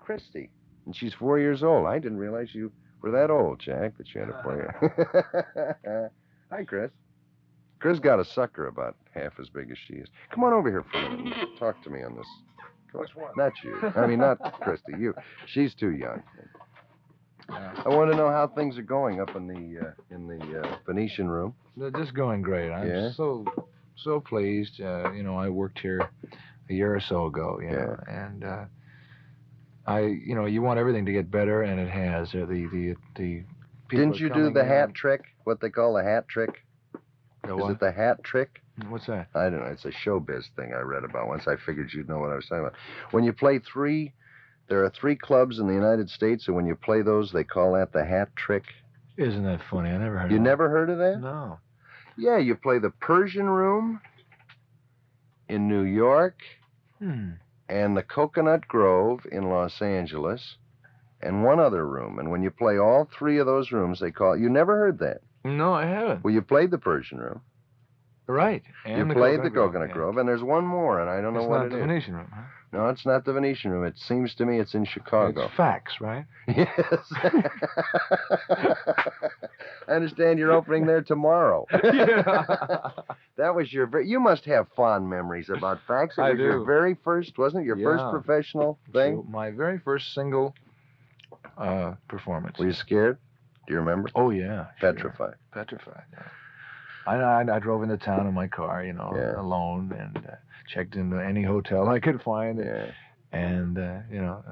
Christy. And she's 4 years old. I didn't realize you were that old, Jack, that you had a 4-year. Hi, Chris. Chris got a sucker about half as big as she is. Come on over here for a minute. Talk to me on this. Which one? Not you. I mean, not Christy. You. She's too young. I want to know how things are going up in the Venetian room. They're just going great. I'm so pleased. I worked here a year or so ago. And you want everything to get better, and it has. The people Didn't you do the hat trick? What they call the hat trick? Is it the hat trick? What's that? I don't know. It's a showbiz thing I read about once. I figured you'd know what I was talking about. When you play there are 3 clubs in the United States, and when you play those, they call that the hat trick. Isn't that funny? I never heard of You that. never heard of that? No. Yeah, you play the Persian Room in New York and the Coconut Grove in Los Angeles and one other room. And when you play all 3 of those rooms, they call it. You never heard that? No, I haven't. Well, you played the Persian Room. Right. And you played the Coconut Grove, and there's one more, and I don't know what it is. It's not the Venetian Room, huh? No, it's not the Venetian Room. It seems to me it's in Chicago. It's Fax, right? Yes. I understand you're opening there tomorrow. Yeah. That was you must have fond memories about Fax. It was your very first, wasn't it? Your first professional thing? So my very first single performance. Were you scared? Do you remember? Oh, yeah. Petrified. Sure. Petrified, yeah. I drove into town in my car, alone, and checked into any hotel I could find, and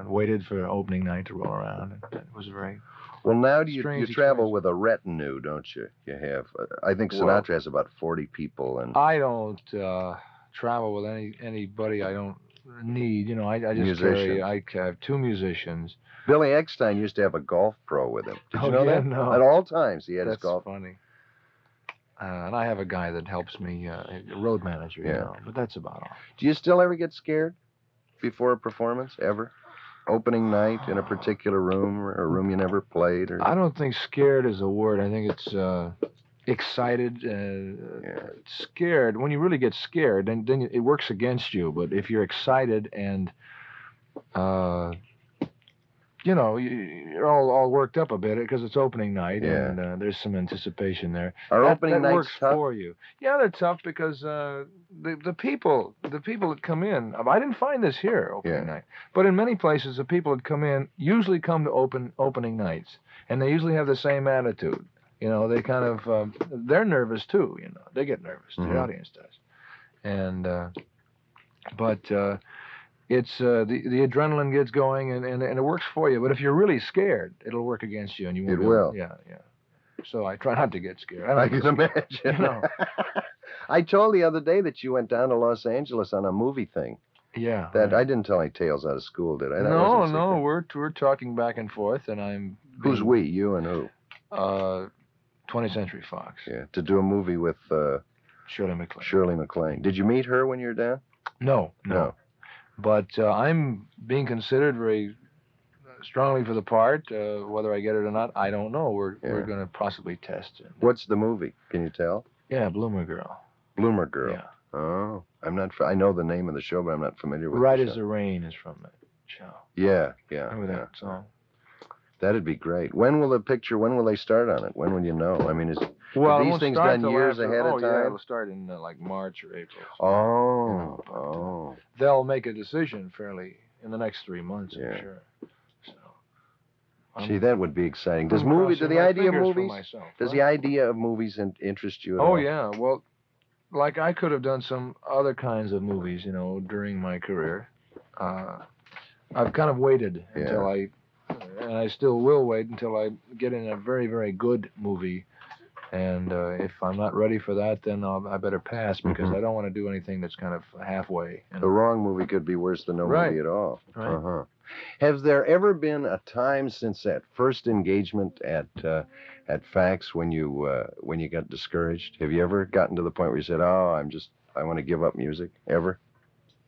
waited for opening night to roll around. And it was very well. Now you travel with a retinue, don't you? You have. I think Sinatra has about 40 people, and I don't travel with anybody I don't need. I just I have 2 musicians. Billy Eckstein used to have a golf pro with him. Did you know that? No. At all times he had his golf. That's funny. And I have a guy that helps me, a road manager, but that's about all. Do you still ever get scared before a performance, ever? Opening night in a particular room, or a room you never played? Or... I don't think scared is a word. I think it's excited, scared. When you really get scared, then it works against you. But if you're excited and... you're all worked up a bit because it's opening night, and there's some anticipation there. Opening nights works tough? For you. Yeah, they're tough because the people that come in. I didn't find this here opening night, but in many places the people that come in usually come to opening nights, and they usually have the same attitude. They kind of they're nervous too. They get nervous. The audience does, and it's the adrenaline gets going and it works for you. But if you're really scared, it'll work against you, and you won't. It will. Yeah. So I try not to get scared. I can imagine. I told the other day that you went down to Los Angeles on a movie thing. Yeah. That I didn't tell any tales out of school, did I? No. We're talking back and forth, and I'm. Who's we? You and who? 20th Century Fox. Yeah. To do a movie with Shirley MacLaine. Did you meet her when you were down? No. But I'm being considered very strongly for the part. Whether I get it or not, I don't know. We're going to possibly test it. What's the movie? Can you tell? Yeah, Bloomer Girl. Bloomer Girl. Yeah. Oh, I'm not. I know the name of the show, but I'm not familiar with. Right the as show. the Rain is from that show. Yeah. Remember that song? That'd be great. When will they start on it? When will you know? I mean, are these things done years ahead of time? Yeah, it'll start in like March or April. Oh. They'll make a decision fairly in the next 3 months, I'm sure. So, gee, that would be exciting. Does the idea of movies interest you at all? Oh, yeah. Well, like I could have done some other kinds of movies, during my career. I've kind of waited until and I still will wait until I get in a very, very good movie. And if I'm not ready for that, then I better pass, because I don't want to do anything that's kind of halfway. The wrong movie could be worse than no movie at all. Right. Has there ever been a time since that first engagement at Fax when you got discouraged? Have you ever gotten to the point where you said, I want to give up music? Ever?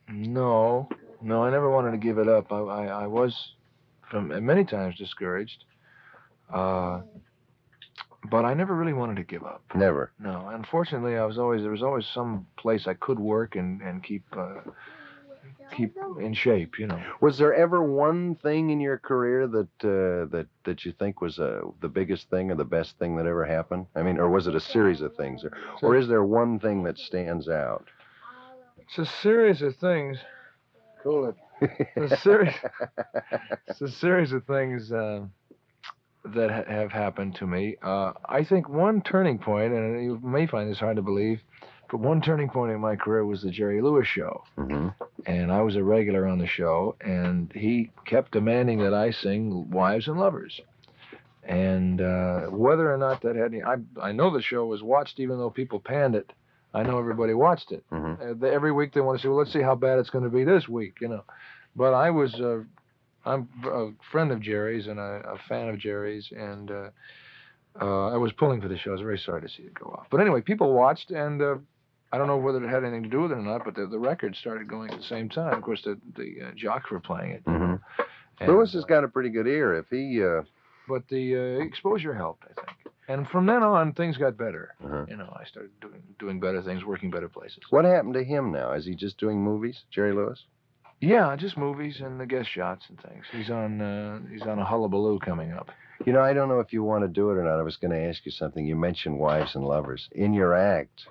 No, I never wanted to give it up. I was many times discouraged. But I never really wanted to give up. Never? No. Unfortunately, there was always some place I could work and keep keep in shape, you know. Was there ever one thing in your career that you think was the biggest thing or the best thing that ever happened? I mean, or was it a series of things, or is there one thing that stands out? It's a series of things. Cool it. It's a series of things that have happened to me. I think one turning point, and you may find this hard to believe, but one turning point in my career was the Jerry Lewis show. Mm-hmm. And I was a regular on the show, and he kept demanding that I sing Wives and Lovers. And whether or not that had any, I know the show was watched, even though people panned it. I know everybody watched it. Mm-hmm. Every week they want to say, well, let's see how bad it's going to be this week, you know. But I was, I'm a friend of Jerry's and a fan of Jerry's, and I was pulling for the show. I was very sorry to see it go off. But anyway, people watched, and I don't know whether it had anything to do with it or not, but the record started going at the same time. Of course, the jocks were playing it. Mm-hmm. And, Lewis has got a pretty good ear. If he... But the exposure helped, I think. And from then on, things got better. Uh-huh. You know, I started doing better things, working better places. What happened to him now? Is he just doing movies, Jerry Lewis? Yeah, just movies and the guest shots and things. He's on a Hullabaloo coming up. You know, I don't know if you want to do it or not. I was going to ask you something. You mentioned Wives and Lovers. In your act,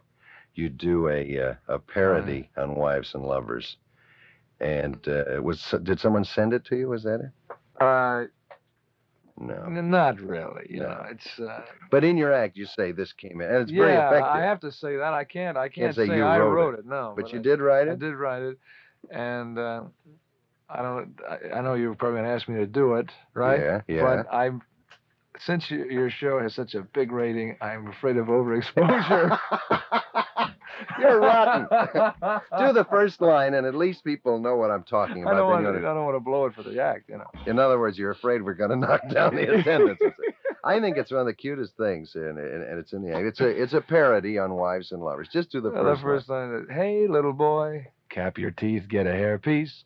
you do a parody on Wives and Lovers. And did someone send it to you? Was that it? No. Not really. You know, it's. But in your act, you say this came in, and it's very effective. Yeah, I have to say that. I can't say you I wrote it. No. But you did write it. I did write it, and I know you were probably going to ask me to do it, right? Yeah. But since your show has such a big rating, I'm afraid of overexposure. You're rotten. Do the first line, and at least people know what I'm talking about. I don't want to blow it for the act, you know. In other words, you're afraid we're going to knock down the attendance. I think it's one of the cutest things, and it's in the act. It's a parody on Wives and Lovers. Just do the first line. Hey, little boy, cap your teeth, get a hairpiece.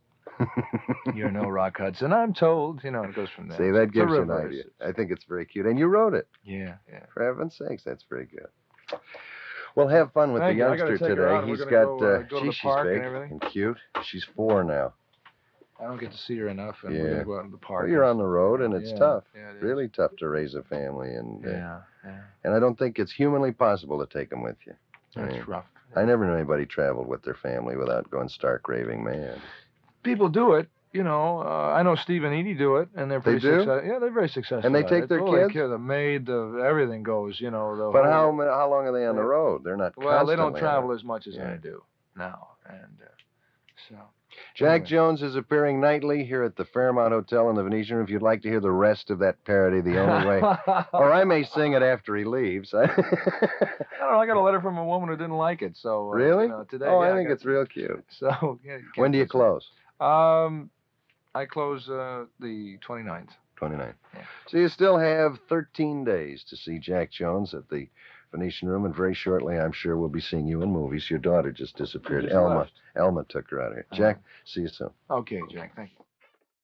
You're no Rock Hudson, I'm told. You know, it goes from there. See, that gives you an idea. I think it's very cute. And you wrote it. Yeah. For heaven's sakes, that's very good. Well, have fun with the youngster today. He's got, she's big and cute. She's 4 now. I don't get to see her enough, and we're going to go out in the park. Well, you're on the road, and it's tough. Yeah, it is. Really tough to raise a family. And yeah. And I don't think it's humanly possible to take them with you. That's rough. I never knew anybody traveled with their family without going stark raving mad. People do it. You know, I know Steve and Edie do it, and they're pretty successful. Yeah, they're very successful. And they take their kids? The maid, everything goes, you know. But how long are they on the road? They're not Well, they don't travel as much as I do now. And so... Jack Jones is appearing nightly here at the Fairmont Hotel in the Venetian Room. If you'd like to hear the rest of that parody, the only way... or I may sing it after he leaves. I don't know. I got a letter from a woman who didn't like it, so... Really? You know, today, I think it's real cute. So... When do you close? I close the 29th. 29th. Yeah. So you still have 13 days to see Jack Jones at the Venetian Room, and very shortly, I'm sure we'll be seeing you in movies. Your daughter just disappeared. Elma took her out of here. Jack, see you soon. Okay, Jack. Thank you.